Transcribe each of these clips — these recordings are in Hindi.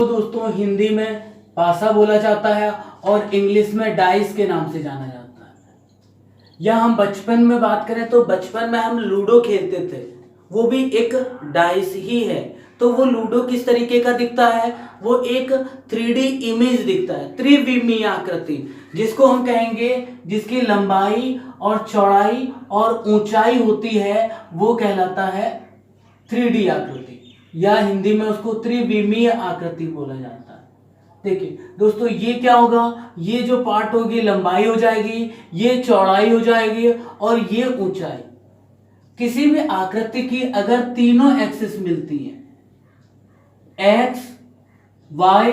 जिसको दोस्तों हिंदी में पासा बोला जाता है और इंग्लिश में डाइस के नाम से जाना जाता है। या हम बचपन में बात करें तो बचपन में हम लूडो खेलते थे, वो भी एक डाइस ही है। तो वो लूडो किस तरीके का दिखता है, वो एक 3D इमेज दिखता है, त्रिविमीय आकृति, जिसको हम कहेंगे जिसकी लंबाई और चौड़ाई और ऊंचाई होती है वो कहलाता है 3D आकृति, या हिंदी में उसको त्रिविमीय आकृति बोला जाता है। देखिए दोस्तों, ये क्या होगा, ये जो पार्ट होगी लंबाई हो जाएगी, ये चौड़ाई हो जाएगी और ये ऊंचाई। किसी भी आकृति की अगर तीनों एक्सिस मिलती हैं, एक्स, वाई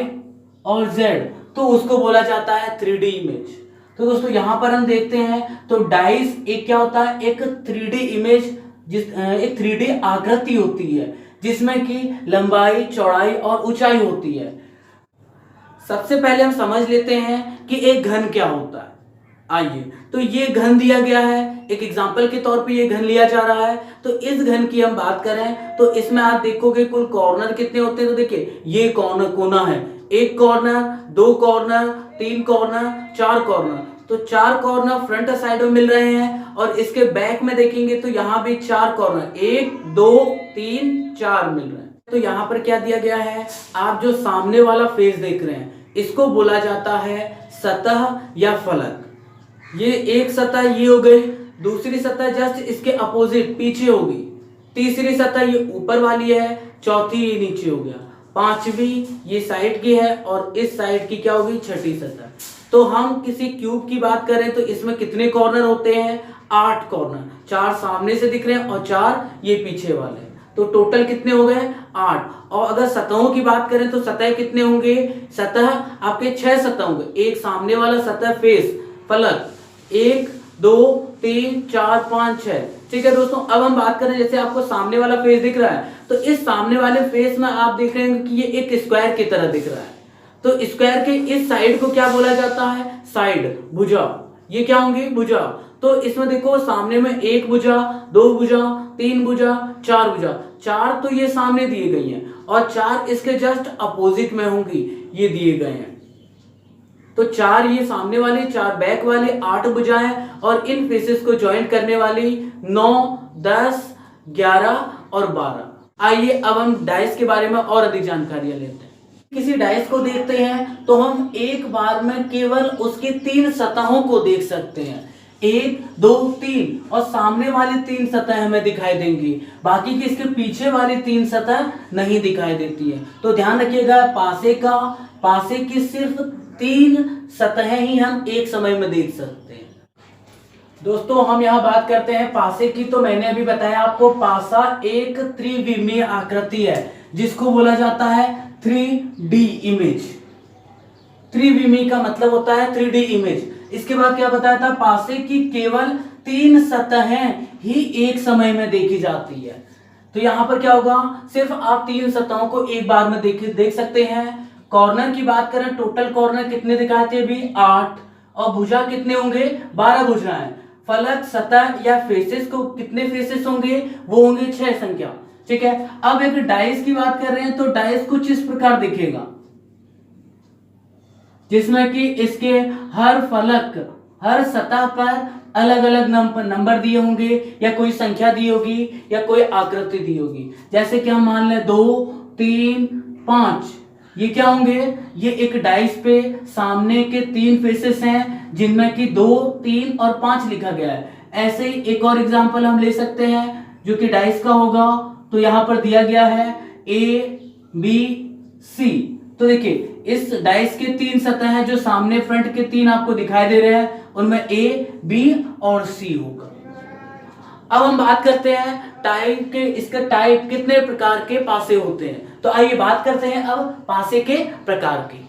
और जेड, तो उसको बोला जाता है 3D इमेज। तो दोस्तों यहां पर हम देखते हैं तो डाइस एक क्या होता है, एक 3D इमेज, एक 3D आकृति होती है जिसमें कि लंबाई, चौड़ाई और ऊंचाई होती है। सबसे पहले हम समझ लेते हैं कि एक घन क्या होता है। आइए, तो ये घन दिया गया है, एक एग्जांपल के तौर पे ये घन लिया जा रहा है। तो इस घन की हम बात करें तो इसमें आप देखोगे कुल कॉर्नर कितने होते हैं। तो देखिए ये कॉर्नर कोना है, एक कॉर्नर, दो कॉर्नर, तीन कॉर्नर, चार कॉर्नर। तो चार कॉर्नर फ्रंट साइड में मिल रहे हैं और इसके बैक में देखेंगे तो यहाँ भी चार कॉर्नर, एक, दो, तीन, चार मिल रहे हैं। तो यहाँ पर क्या दिया गया है, आप जो सामने वाला फेस देख रहे हैं इसको बोला जाता है सतह या फलक। ये एक सतह ये हो गई, दूसरी सतह जस्ट इसके अपोजिट पीछे होगी, तीसरी सतह ये ऊपर वाली है, चौथी ये नीचे हो गया, पांचवी ये साइड की है और इस साइड की क्या होगी, छठी सतह। तो हम किसी क्यूब की बात करें तो इसमें कितने कॉर्नर होते हैं, 8 कॉर्नर, 4 सामने से दिख रहे हैं और 4 ये पीछे वाले। तो टोटल कितने हो गए, 8। और अगर सतहों की बात करें तो सतह कितने होंगे, सतह आपके 6 सतह होंगे। एक सामने वाला सतह फेस फलक, 1, 2, 3, 4, 5, 6। ठीक है दोस्तों, अब हम बात करें, जैसे आपको सामने वाला फेस दिख रहा है तो इस सामने वाले फेस में आप देख रहे हैं कि ये एक स्क्वायर की तरह दिख रहा है। तो स्क्वायर के इस साइड को क्या बोला जाता है, साइड, भुजा। ये क्या होंगी, भुजा। तो इसमें देखो सामने में एक भुजा, दो भुजा, तीन भुजा, चार भुजा। चार तो ये सामने दिए गई हैं और चार इसके जस्ट अपोजिट में होंगी, ये दिए गए हैं। तो 4 ये सामने वाली, 4 बैक वाली, 8 भुजाएं और इन फेसेस को ज्वाइंट करने वाली 9, 10, 11 और 12। आइए अब हम डाइस के बारे में और अधिक जानकारियां लेते हैं। किसी डाइस को देखते हैं तो हम एक बार में केवल उसकी 3 सतहों को देख सकते हैं, 1, 2, 3, और सामने वाली 3 सतह हमें दिखाई देंगी, बाकी की इसके पीछे वाली 3 सतह नहीं दिखाई देती है। तो ध्यान रखिएगा, पासे की सिर्फ 3 सतहें ही हम एक समय में देख सकते हैं। दोस्तों हम यहाँ बात करते हैं पासे की, तो मैंने अभी बताया आपको पासा एक त्रिविमीय आकृति है जिसको बोला जाता है 3D इमेज। त्रिविमीय का मतलब होता है 3D इमेज। इसके बाद क्या बताया था, पासे की केवल 3 सतहें ही एक समय में देखी जाती है। तो यहाँ पर क्या होगा, सिर्फ आप 3 सतहों को एक बार में देख सकते हैं। कॉर्नर की बात करें, टोटल कॉर्नर कितने दिखाते हैं अभी, 8, और भुजा कितने होंगे, 12 भुजाएं। फलक, सतह या फेसेस को कितने फेसेस होंगे, वो होंगे 6 संख्या। ठीक है, अब एक डाइस की बात कर रहे हैं तो डाइस कुछ इस प्रकार दिखेगा, जिसमें कि इसके हर फलक, हर सतह पर अलग अलग नंबर दिए होंगे या कोई संख्या दी होगी या कोई आकृति दी होगी। जैसे कि हम मान लें 2, 3, 5, ये क्या होंगे, ये एक डाइस पे सामने के 3 फेसेस हैं जिनमें कि 2, 3 और 5 लिखा गया है। ऐसे ही एक और एग्जांपल हम ले सकते हैं जो कि डाइस का होगा। तो यहाँ पर दिया गया है A, B, C। तो देखिए इस डाइस के 3 सतह हैं, जो सामने फ्रंट के 3 आपको दिखाई दे रहे हैं, उनमें A, B और C होगा। अब हम बात करते हैं टाइप के, इसका टाइप कितने प्रकार के पासे होते हैं। तो आइए बात करते हैं अब पासे के प्रकार की।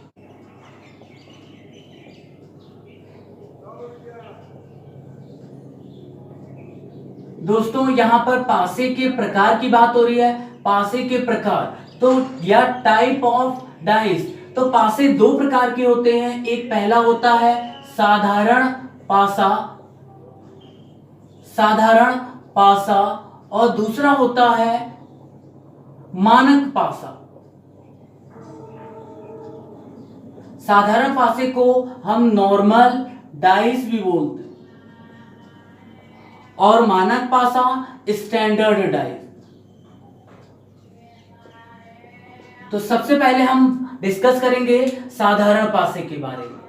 दोस्तों यहाँ पर पासे के प्रकार की बात हो रही है। पासे के प्रकार तो या टाइप ऑफ डाइस, तो पासे 2 प्रकार के होते हैं। एक पहला होता है साधारण पासा और दूसरा होता है मानक पासा। साधारण पासे को हम नॉर्मल डाइस भी बोलते हैं और मानक पासा स्टैंडर्ड डाइस। तो सबसे पहले हम डिस्कस करेंगे साधारण पासे के बारे में।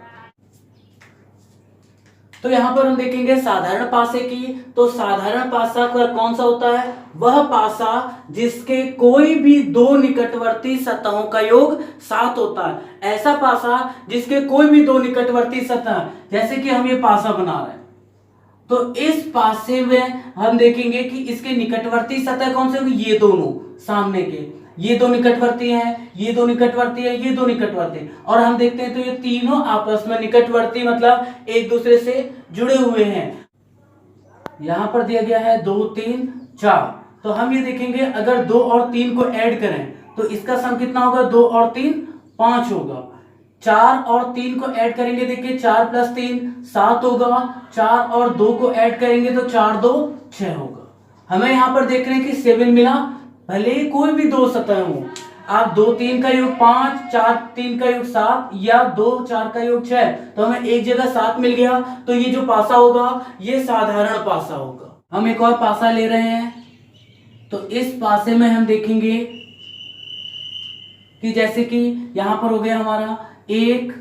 तो यहां पर हम देखेंगे साधारण पासे की। तो साधारण पासा कौन सा होता है? वह पासा जिसके कोई भी दो निकटवर्ती सतहों का योग 7 होता है। ऐसा पासा जिसके कोई भी दो निकटवर्ती सतह, जैसे कि हम ये पासा बना रहे हैं, तो इस पासे में हम देखेंगे कि इसके निकटवर्ती सतह कौन से होंगे? ये दोनों सामने के, ये दो निकटवर्ती हैं, ये दो निकटवर्ती है, ये दो निकटवर्ती हैं। और हम देखते हैं तो ये तीनों आपस में निकटवर्ती मतलब एक दूसरे से जुड़े हुए हैं। यहां पर दिया गया है 2 3 4। तो हम ये देखेंगे अगर 2 और 3 को ऐड करें तो इसका सम कितना होगा? 2 और 3 5 होगा। 4 और 3 को ऐड करेंगे, देखिए 4 + 3 7 होगा। 4 और 2 को ऐड करेंगे तो 4 2 6 होगा। हमें यहाँ पर देख रहे हैं कि 7 मिला, भले ही कोई भी दो सतह हो। आप 2 3 का योग 5, 4 3 का योग 7 या 2 4 का योग 6, तो हमें एक जगह 7 मिल गया। तो ये जो पासा होगा ये साधारण पासा होगा। हम एक और पासा ले रहे हैं। तो इस पासे में हम देखेंगे कि जैसे कि यहां पर हो गया हमारा 1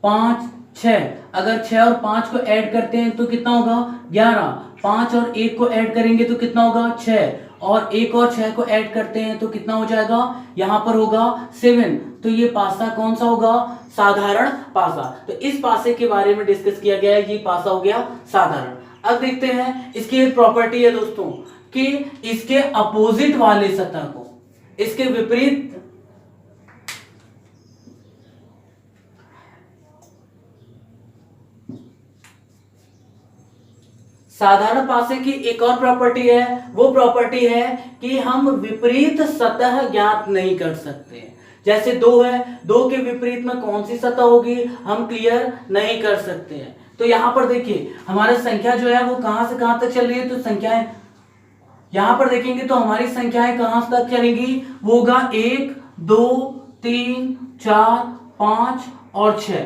5 6। अगर 6 और 5 को ऐड करते हैं तो कितना होगा? 11। 5 और 1 को ऐड करेंगे तो कितना होगा? 6। और 1 और 6 को ऐड करते हैं तो कितना हो जाएगा? यहां पर होगा 7। तो ये पासा कौन सा होगा? साधारण पासा। तो इस पासे के बारे में डिस्कस किया गया है, ये पासा हो गया साधारण। अब देखते हैं इसकी एक प्रॉपर्टी है दोस्तों कि इसके अपोजिट वाले सतह को, इसके विपरीत साधारण पासे की एक और प्रॉपर्टी है। वो प्रॉपर्टी है कि हम विपरीत सतह ज्ञात नहीं कर सकते। जैसे 2 है, 2 के विपरीत में कौन सी सतह होगी हम क्लियर नहीं कर सकते हैं। तो यहां पर देखिए हमारी संख्या जो है वो कहां से कहां तक चल रही है? तो संख्याएं यहां पर देखेंगे तो हमारी संख्याएं कहां तक चलेंगी? वो होगा 1 2 3 4 5 और 6।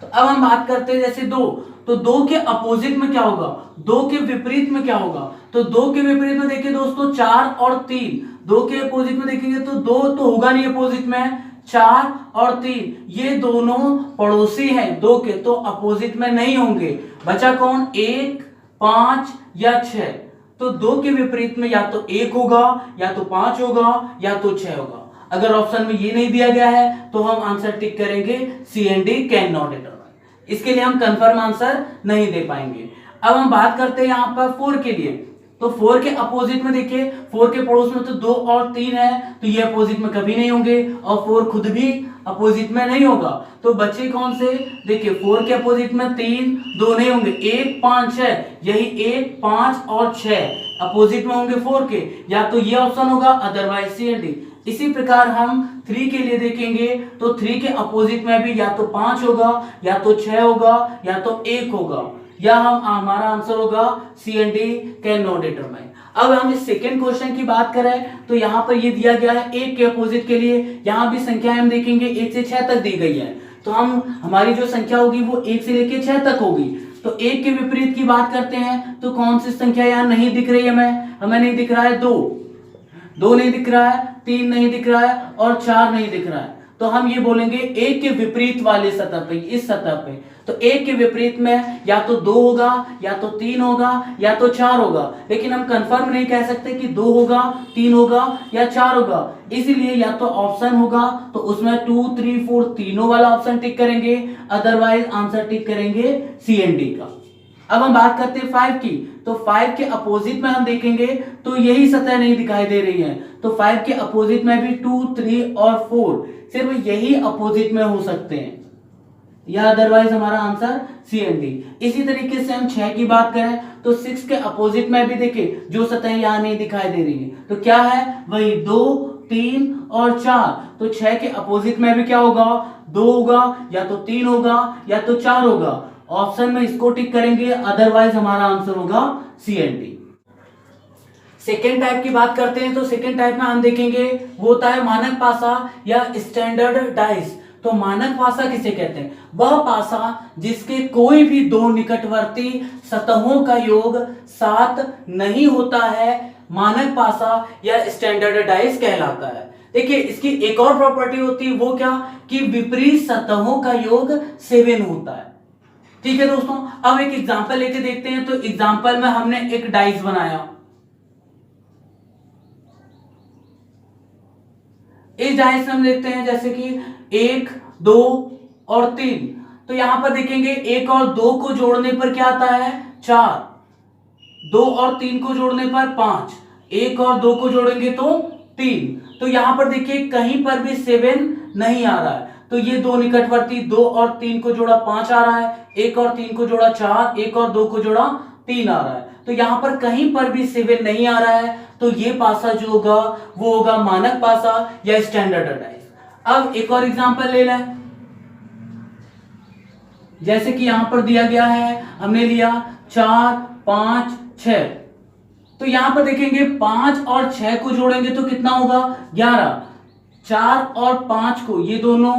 तो अब हम बात करते हैं जैसे 2, तो 2 के अपोजिट में क्या होगा? 2 के विपरीत में क्या होगा? तो 2 के विपरीत में देखिए दोस्तों 4 और 3। 2 के अपोजिट में देखेंगे तो 2 तो होगा नहीं अपोजिट में, 4 और 3 ये दोनों पड़ोसी हैं 2 के, तो अपोजिट में नहीं होंगे। बचा कौन? 1 5 या 6। तो 2 के विपरीत में या तो 1 होगा, या तो 5 होगा, या तो 6 होगा। अगर ऑप्शन में ये नहीं दिया गया है तो हम आंसर टिक करेंगे C and D, can not determine. इसके लिए हम कंफर्म आंसर नहीं दे पाएंगे। अब हम बात करते हैं यहां पर 4 के लिए। तो 4 के अपोजिट में देखिए 4 के पड़ोस में तो 2 और 3 है, तो ये अपोजिट में कभी नहीं होंगे और 4 खुद भी अपोजिट में नहीं होगा। तो बच्चे कौन से? देखिए 4 के अपोजिट में 3 2 नहीं होंगे, 1 5 6, यही 1 5 और 6 अपोजिट में होंगे 4 के, या तो ये ऑप्शन होगा अदरवाइज सी एंड डी। इसी प्रकार हम 3 के लिए देखेंगे तो 3 के अपोजिट में भी या तो 5 होगा, या तो 6 होगा, या तो 1 होगा, या हमारा आंसर होगा C and D, can not determine. अब हम इस सेकेंड क्वेश्चन की बात करें तो यहाँ पर ये दिया गया है 1 के अपोजिट के लिए। यहाँ भी संख्याएं हम देखेंगे 1 से 6 तक दी गई है, तो हमारी जो संख्या होगी वो 1 से लेकर 6 तक होगी। तो 1 के विपरीत की बात करते हैं तो कौन सी संख्या यहाँ नहीं दिख रही है? हमें नहीं दिख रहा है 2 नहीं दिख रहा है, 3 नहीं दिख रहा है और 4 नहीं दिख रहा है। तो हम ये बोलेंगे 1 के विपरीत वाले सतह पे, इस सतह पे। तो 1 के विपरीत में या तो 2 होगा, या तो 3 होगा, या तो 4 होगा, लेकिन हम कंफर्म नहीं कह सकते कि 2 होगा, 3 होगा या 4 होगा। इसलिए या तो ऑप्शन होगा तो उसमें 2 3 4 तीनों वाला ऑप्शन टिक करेंगे, अदरवाइज आंसर टिक करेंगे सी एंड डी का। अब हम बात करते हैं 5 की। तो 5 के अपोजिट में हम देखेंगे तो यही सतह नहीं दिखाई दे रही है। तो 5 के अपोजिट में भी 2 3 और 4 सिर्फ यही अपोजिट में हो सकते हैं, या अदरवाइज हमारा आंसर सी एंड डी। इसी तरीके से हम 6 की बात करें तो 6 के अपोजिट में भी देखिए जो सतह यहाँ नहीं दिखाई दे रही है, तो क्या है? वही 2 3 और 4। तो 6 के अपोजिट में भी क्या होगा? 2 होगा, या तो 3 होगा, या तो 4 होगा। ऑप्शन में इसको टिक करेंगे, अदरवाइज हमारा आंसर होगा C and D. Second type की बात करते हैं तो सेकेंड टाइप में हम देखेंगे वो होता है मानक पासा या स्टैंडर्ड डाइस। तो मानक पासा किसे कहते हैं? वह पासा जिसके कोई भी दो निकटवर्ती सतहों का योग 7 नहीं होता है, मानक पासा या स्टैंडर्ड डाइस कहलाता है। देखिए इसकी एक और प्रॉपर्टी होती है, वो क्या कि विपरीत सतहों का योग 7 होता है। ठीक है दोस्तों, अब एक एग्जांपल लेके देखते हैं। तो एग्जांपल में हमने एक डाइस बनाया, इस डाइस में हम देखते हैं जैसे कि 1, 2 और 3। तो यहां पर देखेंगे 1 और 2 को जोड़ने पर क्या आता है? 4, 2 और 3 को जोड़ने पर 5, 1 और 2 को जोड़ेंगे तो 3। तो यहां पर देखिए कहीं पर भी 7 नहीं आ रहा है। तो ये दो निकटवर्ती 2 और 3 को जोड़ा 5 आ रहा है, 1 और 3 को जोड़ा 4, 1 और 2 को जोड़ा 3 आ रहा है। तो यहां पर कहीं पर भी 7 नहीं आ रहा है। तो ये पासा जो होगा वो होगा मानक पासा या स्टैंडर्ड डाइस। अब एक और एग्जांपल ले लें, जैसे कि यहां पर दिया गया है, हमने लिया 4, 5, 6। तो यहां पर देखेंगे 5 और 6 को जोड़ेंगे तो कितना होगा? 11। 4 और 5 को, ये दोनों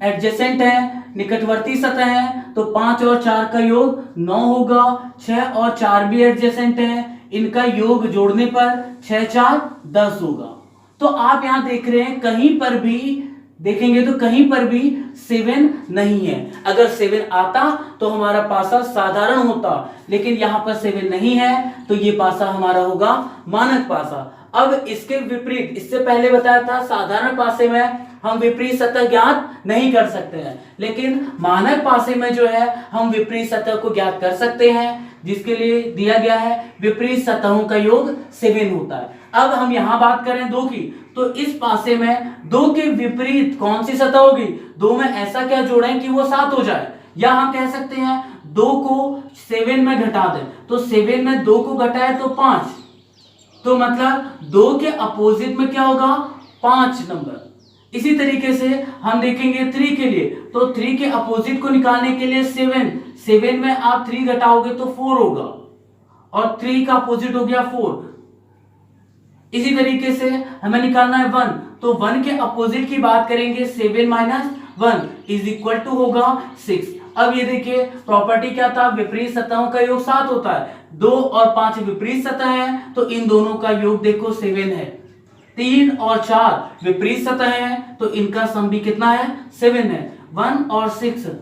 एडजेसेंट है, निकटवर्ती सतह है, तो 5 और 4 का योग 9 होगा। 6 और 4 भी एडजेसेंट है, इनका योग जोड़ने पर 6 4 10 होगा। तो आप यहां देख रहे हैं कहीं पर भी देखेंगे तो कहीं पर भी 7 नहीं है। अगर 7 आता तो हमारा पासा साधारण होता, लेकिन यहां पर 7 नहीं है तो ये पासा हमारा होगा मानक पासा। अब इसके विपरीत, इससे पहले बताया था साधारण पासे में हम विपरीत सतह ज्ञात नहीं कर सकते हैं, लेकिन मानक पासे में जो है हम विपरीत सतह को ज्ञात कर सकते हैं, जिसके लिए दिया गया है विपरीत सतहों का योग 7 होता है। अब हम यहां बात करें 2 की, तो इस पासे में 2 के विपरीत कौन सी सतह होगी? 2 में ऐसा क्या जोड़ें कि वो 7 हो जाए, या हम कह सकते हैं 2 को 7 में घटा दें। तो 7 में 2 को घटाए तो 5, तो मतलब 2 के अपोजिट में क्या होगा? 5 नंबर। इसी तरीके से हम देखेंगे 3 के लिए, तो 3 के अपोजिट को निकालने के लिए 7 में आप 3 घटाओगे तो 4 होगा, और 3 का अपोजिट हो गया 4। इसी तरीके से हमें निकालना है 1, तो 1 के अपोजिट की बात करेंगे, 7 - 1 इज इक्वल टू होगा 6। अब ये देखिए प्रॉपर्टी क्या था? विपरीत सतहों का योग 7 होता है। 2 और 5 विपरीत सतह है, तो इन दोनों का योग देखो 7 है। 3 और 4 विपरीत सतह है, तो इनका सम भी कितना है? 7 है। 1 और 6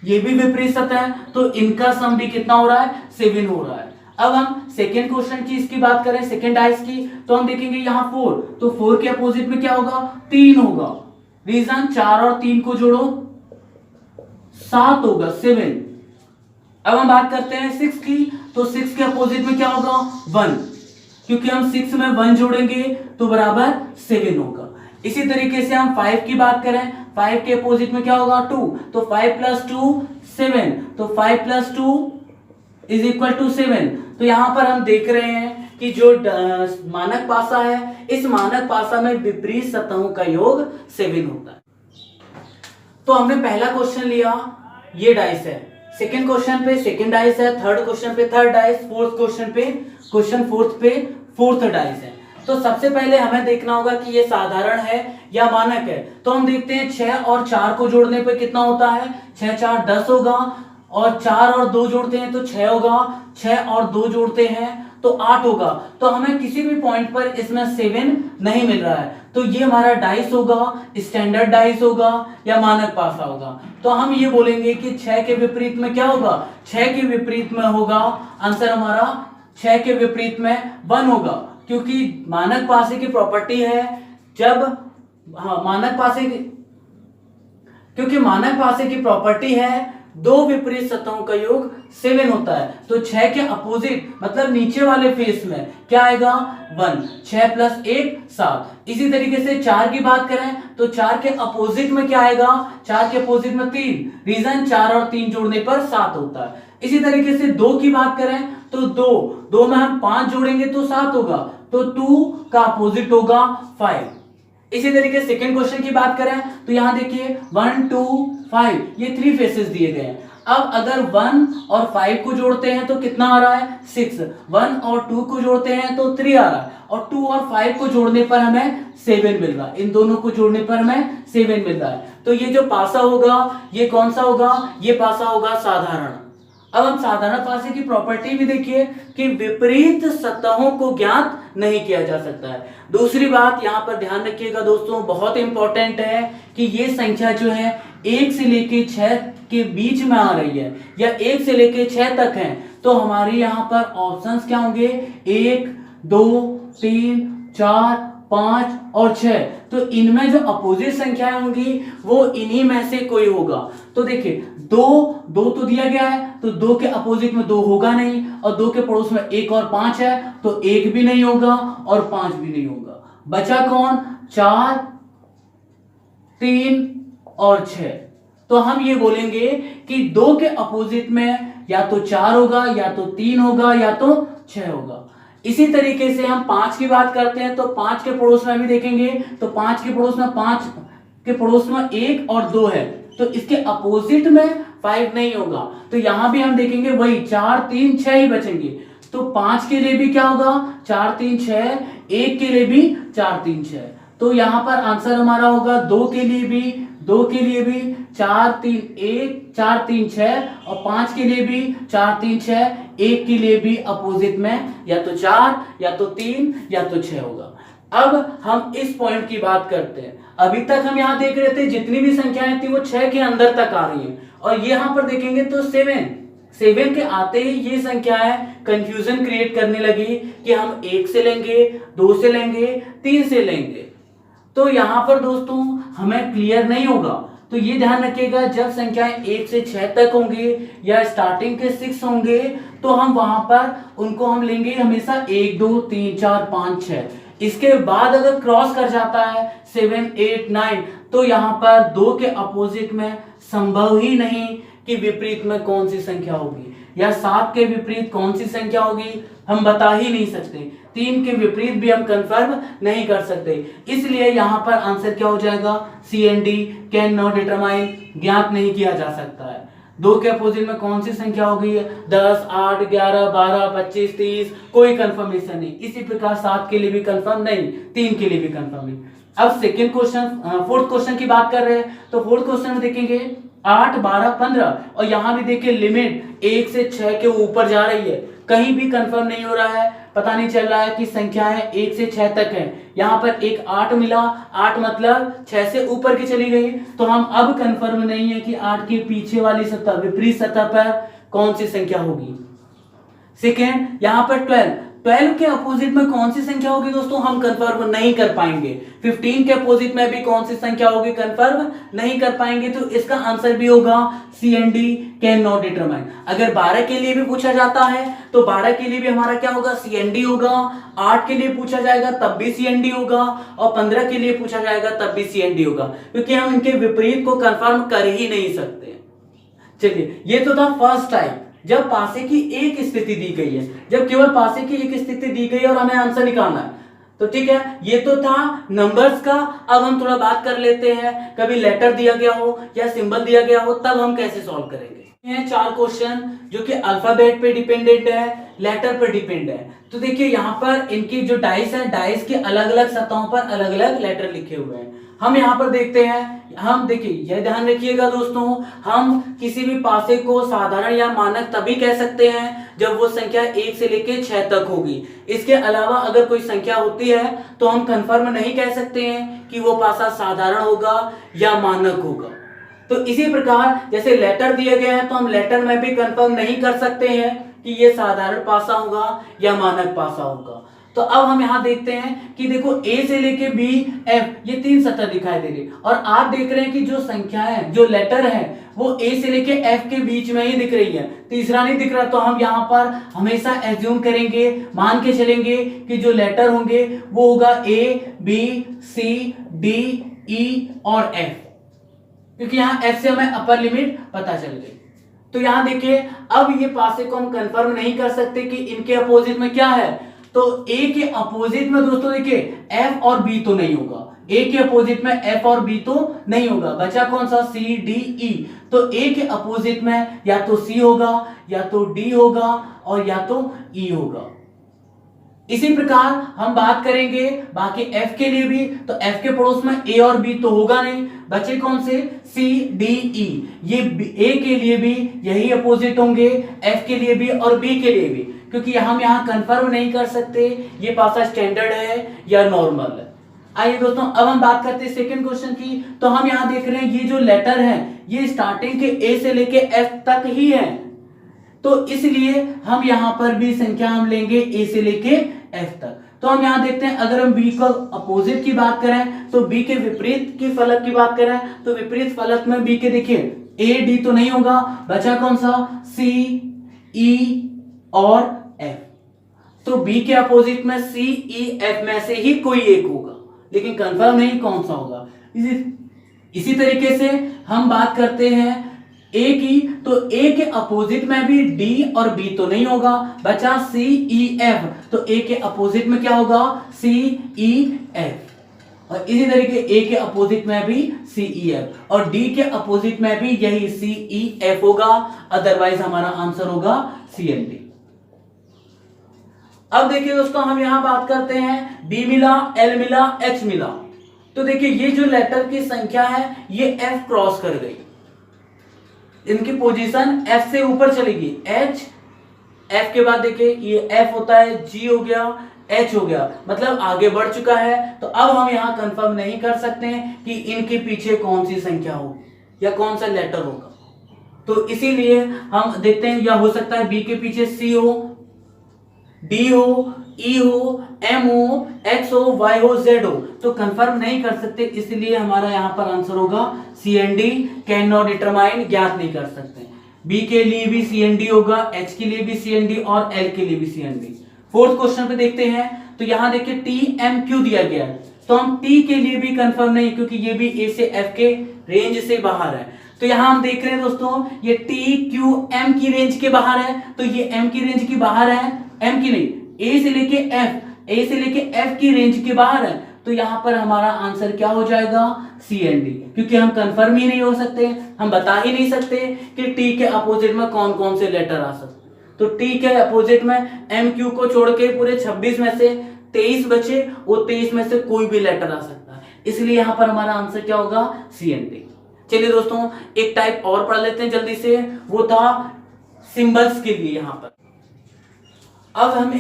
ये भी विपरीत सतह है, तो इनका सम भी कितना हो रहा है? 7 हो रहा है। अब हम सेकेंड क्वेश्चन की इसकी बात करें, सेकेंड डाइस की, तो हम देखेंगे यहाँ 4, तो 4 के अपोजिट में क्या होगा? 3 होगा। रीजन 4 और 3 को जोड़ो 7 होगा, 7। अब हम बात करते हैं 6 की, तो 6 के अपोजिट में क्या होगा? 1, क्योंकि हम 6 में 1 जोड़ेंगे तो बराबर 7 होगा। इसी तरीके से हम 5 की बात करें, 5 के अपोजिट में क्या होगा? 2, तो 5 + 2 7, तो 5 + 2 इज इक्वल टू 7। तो यहां पर हम देख रहे हैं कि जो मानक पासा है, इस मानक पासा में विपरीत सतहों का योग 7 होता है। तो हमने पहला क्वेश्चन लिया, ये डाइस है। सेकंड क्वेश्चन पे सेकंड डाइस है, थर्ड क्वेश्चन पे थर्ड डाइस, फोर्थ क्वेश्चन पे क्वेश्चन फोर्थ पे फोर्थ डाइस है। तो सबसे पहले हमें देखना होगा कि ये साधारण है या मानक है। तो हम देखते हैं 6 और 4 को जोड़ने पे कितना होता है? 6 4 10 होगा, और 4 और 2 जोड़ते हैं तो 6 होगा, 6 और 2 जोड़ते हैं तो 8 होगा। तो हमें किसी भी पॉइंट पर इसमें 7 नहीं मिल रहा है, तो ये हमारा डाइस होगा, स्टैंडर्ड डाइस होगा या मानक पासा होगा। तो हम ये बोलेंगे कि 6 के विपरीत में क्या होगा? 6 के विपरीत में होगा, आंसर हमारा 6 के विपरीत में 1 होगा, क्योंकि मानक पासे की प्रॉपर्टी है जब क्योंकि मानक पासे की प्रॉपर्टी है दो विपरीत सतहों का योग 7 होता है। तो 6 के अपोजिट मतलब नीचे वाले फेस में क्या आएगा? 1, 6 + 1 7। इसी तरीके से 4 की बात करें तो 4 के अपोजिट में क्या आएगा? 4 के अपोजिट में 3, रीजन 4 और 3 जोड़ने पर 7 होता है। इसी तरीके से 2 की बात करें तो 2 में हम 5 जोड़ेंगे तो 7 होगा, तो 2 का अपोजिट होगा 5। इसी तरीके सेकंड क्वेश्चन की बात करें तो यहां देखिए 1 2 5 ये 3 फेसेस दिए गए हैं। अब अगर 1 और 5 को जोड़ते हैं तो कितना आ रहा है? 6। 1 और 2 को जोड़ते हैं तो 3 आ रहा है, और 2 और 5 को जोड़ने पर हमें 7 मिल रहा है। इन दोनों को जोड़ने पर हमें 7 मिल रहा है। तो ये जो पासा होगा ये कौन सा होगा, ये पासा होगा साधारण। अब हम साधारण पासे की प्रॉपर्टी भी देखिए कि विपरीत सतहों को ज्ञात नहीं किया जा सकता है। दूसरी बात यहां पर ध्यान रखिएगा दोस्तों, बहुत इंपॉर्टेंट है कि ये संख्या जो है 1 से लेके 6 के बीच में आ रही है या 1 से लेके 6 तक है, तो हमारे यहाँ पर ऑप्शंस क्या होंगे, 1 2 3 4 5 और 6। तो इनमें जो अपोजिट संख्याएं होंगी वो इन्हीं में से कोई होगा। तो देखिए 2 तो दिया गया है, तो 2 के अपोजिट में 2 होगा नहीं, और 2 के पड़ोस में 1 और 5 है, तो 1 भी नहीं होगा और 5 भी नहीं होगा। बचा कौन, 4 3 और 6। तो हम ये बोलेंगे कि 2 के अपोजिट में या तो 4 होगा या तो 3 होगा या तो 6 होगा। इसी तरीके से हम 5 की बात करते हैं, तो 5 के पड़ोस में भी देखेंगे, तो 5 के पड़ोस में 5 के पड़ोस में 1 और 2 है, तो इसके अपोजिट में 5 नहीं होगा। तो यहां भी हम देखेंगे वही 4 3 6 ही बचेंगे। तो 5 के लिए भी क्या होगा, 4 3 6, 1 के लिए भी 4 3 6। तो यहां पर आंसर हमारा होगा 2 के लिए भी 4 3 1 4 3 6, और 5 के लिए भी 4 3 6, 1 के लिए भी अपोजिट में या तो 4 या तो 3 या तो 6 होगा। अब हम इस पॉइंट की बात करते हैं। अभी तक हम यहाँ देख रहे थे जितनी भी संख्याएं थी वो 6 के अंदर तक आ रही हैं, और यहाँ पर देखेंगे तो 7 के आते ही ये संख्याएं कंफ्यूजन क्रिएट करने लगी कि हम 1 से लेंगे, 2 से लेंगे, 3 से लेंगे। तो यहाँ पर दोस्तों हमें क्लियर नहीं होगा। तो ये ध्यान रखिएगा, जब संख्याएं 1 से 6 तक होंगे या स्टार्टिंग के 6 होंगे, तो हम वहां पर उनको हम लेंगे हमेशा 1 2 3 4 5 6। इसके बाद अगर क्रॉस कर जाता है 7 8 9, तो यहाँ पर 2 के अपोजिट में संभव ही नहीं कि विपरीत में कौन सी संख्या होगी, या 7 के विपरीत कौन सी संख्या होगी हम बता ही नहीं सकते। 3 के विपरीत भी हम कंफर्म नहीं कर सकते। इसलिए यहाँ पर आंसर क्या हो जाएगा, C and D, can not determine, ज्ञात नहीं किया जा सकता है। 2 के अपोजिट में कौन सी संख्या होगी, 10 8 11 12 25 30, कोई कंफर्मेशन नहीं। इसी प्रकार 7 के लिए भी कंफर्म नहीं, 3 के लिए भी कंफर्म नहीं। अब सेकेंड क्वेश्चन, फोर्थ क्वेश्चन की बात कर रहे हैं, तो फोर्थ क्वेश्चन में देखेंगे 8 12 15, और यहां भी देखिए लिमिट 1 से 6 के ऊपर जा रही है, कहीं भी कंफर्म नहीं हो रहा है, पता नहीं चल रहा है कि संख्याएं 1 से 6 तक है। यहाँ पर एक 8 मिला, 8 मतलब 6 से ऊपर की चली गई, तो हम अब कंफर्म नहीं है कि 8 के पीछे वाली सतह, विपरीत सतह पर कौन सी संख्या होगी। सेकेंड, यहाँ पर 12 के अपोजिट में कौन सी संख्या होगी दोस्तों, हम कंफर्म नहीं कर पाएंगे। 15 के अपोजिट में भी कौन सी संख्या होगी, कंफर्म नहीं कर पाएंगे। तो इसका आंसर भी होगा C and D, can not determine. अगर 12 के लिए भी पूछा जाता है तो 12 के लिए भी हमारा क्या होगा, सी एंड डी होगा। 8 के लिए पूछा जाएगा तब भी सी एंड डी होगा, और 15 के लिए पूछा जाएगा तब भी सी एंड डी होगा, क्योंकि हम इनके विपरीत को कंफर्म कर ही नहीं सकते। चलिए, ये तो था फर्स्ट टाइप, जब पासे की एक स्थिति दी गई है, जब केवल पासे की एक स्थिति दी गई है और हमें आंसर निकालना है। तो ठीक है, ये तो था नंबर्स का। अब हम थोड़ा बात कर लेते हैं, कभी लेटर दिया गया हो या सिंबल दिया गया हो तब हम कैसे सॉल्व करेंगे। ये 4 क्वेश्चन जो कि अल्फाबेट पे डिपेंडेंट है, लेटर पे डिपेंड है। तो देखिए यहाँ पर इनकी जो डाइस है, डाइस के अलग अलग सतहों पर अलग अलग लेटर लिखे हुए हैं। हम यहाँ पर देखते हैं, हम देखिए यह ध्यान रखिएगा दोस्तों, हम किसी भी पासे को साधारण या मानक तभी कह सकते हैं जब वो संख्या 1 से लेके 6 तक होगी। इसके अलावा अगर कोई संख्या होती है तो हम कंफर्म नहीं कह सकते हैं कि वो पासा साधारण होगा या मानक होगा। तो इसी प्रकार जैसे लेटर दिए गए हैं तो हम लेटर में भी कंफर्म नहीं कर सकते हैं कि ये साधारण पासा होगा या मानक पासा होगा। तो अब हम यहाँ देखते हैं कि देखो A से लेके B F, ये 3 सतह दिखाई दे रही, और आप देख रहे हैं कि जो संख्याएं, जो लेटर है वो A से लेके F के बीच में ही दिख रही है, तीसरा नहीं दिख रहा। तो हम यहाँ पर हमेशा एज्यूम करेंगे, मान के चलेंगे कि जो लेटर होंगे वो होगा A B C D E और F, क्योंकि यहाँ F से हमें अपर लिमिट पता चल गई। तो यहाँ देखिए, अब ये पासे को हम कंफर्म नहीं कर सकते कि इनके अपोजिट में क्या है। तो A के अपोजिट में दोस्तों देखिए F और B तो नहीं होगा, A के अपोजिट में F और B तो नहीं होगा, बचा कौन सा, C D E। तो A के अपोजिट में या तो C होगा या तो D होगा और या तो E होगा। इसी प्रकार हम बात करेंगे बाकी F के लिए भी, तो F के पड़ोस में A और B तो होगा नहीं, बचे कौन से C D E। ये A के लिए भी यही अपोजिट होंगे, F के लिए भी और B के लिए भी, क्योंकि हम यहाँ कंफर्म नहीं कर सकते ये पासा स्टैंडर्ड है या नॉर्मल है। आइए दोस्तों अब हम बात करते हैं सेकंड क्वेश्चन की। तो हम यहाँ देख रहे हैं ये जो लेटर है ये स्टार्टिंग के A से लेके F तक ही है, तो इसलिए हम यहाँ पर भी संख्या हम लेंगे A से लेके F तक। तो हम यहाँ देखते हैं अगर हम B को अपोजिट की बात करें तो B के विपरीत की फलक की बात करें तो विपरीत फलक में B के देखिए A D तो नहीं होगा, बचा कौन सा C E और F। तो B के अपोजिट में C E F में से ही कोई एक होगा, लेकिन कंफर्म नहीं कौन सा होगा। इसी तरीके से हम बात करते हैं A की, तो A के अपोजिट में भी D और B तो नहीं होगा, बचा C E F। तो A के अपोजिट में क्या होगा C E F, और इसी तरीके A के अपोजिट में भी C E F और D के अपोजिट में भी यही C E F होगा, अदरवाइज हमारा आंसर होगा C and D। अब देखिए दोस्तों हम यहां बात करते हैं B मिला, L मिला, H मिला। तो देखिए ये जो लेटर की संख्या है ये F क्रॉस कर गई, इनकी पोजीशन F से ऊपर चलेगी, H F के बाद देखिए ये F होता है, G हो गया, H हो गया, मतलब आगे बढ़ चुका है। तो अब हम यहाँ कंफर्म नहीं कर सकते हैं कि इनके पीछे कौन सी संख्या होगी या कौन सा लेटर होगा, तो इसीलिए हम देखते हैं या हो सकता है B के पीछे C हो, D हो, E हो, M हो, X हो, Y हो, Z हो, तो कंफर्म नहीं कर सकते, इसलिए हमारा यहाँ पर आंसर होगा C and D, can not determine, ज्ञात नहीं कर सकते। B के लिए भी C and D होगा, H के लिए भी C and D और L के लिए भी C and D। Fourth question पे देखते हैं, तो यहाँ देखिए T M Q दिया गया है, तो हम T के लिए भी कंफर्म नहीं, क्योंकि ये भी A से F के रेंज से बाहर है। तो यहाँ हम देख रहे हैं दोस्तों ये T Q M की रेंज के बाहर है, तो ये M की रेंज की बाहर है, M की नहीं, A से लेके F की रेंज के बाहर है, तो यहाँ पर हमारा आंसर क्या हो जाएगा C and D, क्योंकि हम कंफर्म ही नहीं हो सकते, हम बता ही नहीं सकते कि T के अपोजिट में कौन कौन से लेटर आ सकते। तो T के अपोजिट में M Q को छोड़ के पूरे 26 में से 23 बचे, वो 23 में से कोई भी लेटर आ सकता है, इसलिए यहाँ पर हमारा आंसर क्या होगा C and D। चलिए दोस्तों एक टाइप और पढ़ लेते हैं जल्दी से, वो था सिंबल्स के लिए। यहाँ पर अब हम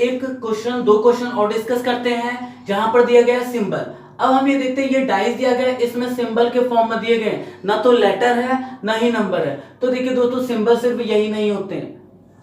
दो क्वेश्चन और डिस्कस करते हैं जहां पर दिया गया सिंबल। अब हम ये देखते हैं ये डाइस दिया गया है, इसमें सिंबल के फॉर्म में दिए गए, ना तो लेटर है ना ही नंबर है। तो देखिए दोस्तों सिंबल सिर्फ यही नहीं होते हैं,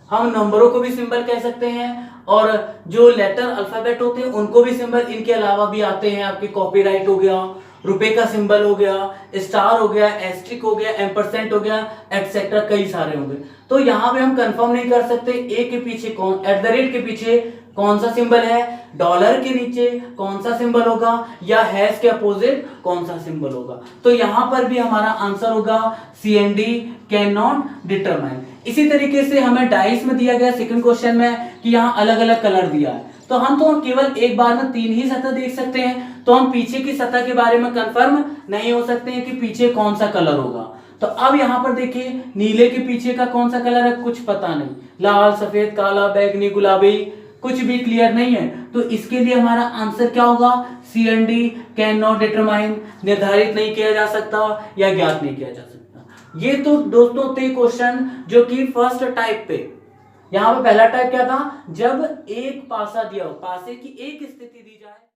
हम नंबरों को भी सिंबल कह सकते हैं, और जो लेटर अल्फाबेट होते हैं उनको भी सिंबल, इनके अलावा भी आते हैं आपके कॉपीराइट हो गया, रुपए का सिंबल हो गया, स्टार हो गया, एस्ट्रिक हो गया, एम्परसेंट हो गया, एटसेट्रा, कई सारे होंगे। तो यहाँ पे हम कंफर्म नहीं कर सकते ए के पीछे कौन, एट द रेट के पीछे कौन सा सिंबल है, डॉलर के नीचे कौन सा सिंबल होगा, या हैश के अपोजिट कौन सा सिंबल होगा। तो यहाँ पर भी हमारा आंसर होगा C and D, can not determine. इसी तरीके से हमें डाइस में दिया गया सेकंड क्वेश्चन में कि यहाँ अलग अलग कलर दिया है, तो हम तो केवल एक बार में 3 ही सतह देख सकते हैं, तो हम पीछे की सतह के बारे में कंफर्म नहीं हो सकते हैं कि पीछे कौन सा कलर होगा। तो अब यहाँ पर देखिए नीले के पीछे का कौन सा कलर है, कुछ पता नहीं, लाल, सफेद, काला, बैंगनी, गुलाबी, कुछ भी क्लियर नहीं है। तो इसके लिए हमारा आंसर क्या होगा C and D, can not determine, निर्धारित नहीं किया जा सकता या ज्ञात नहीं किया जा सकता। ये तो दोस्तों थे क्वेश्चन जो कि फर्स्ट टाइप पे। यहाँ पे पहला टाइप क्या था, जब एक पासा दिया हो, पासे की एक स्थिति दी जाए।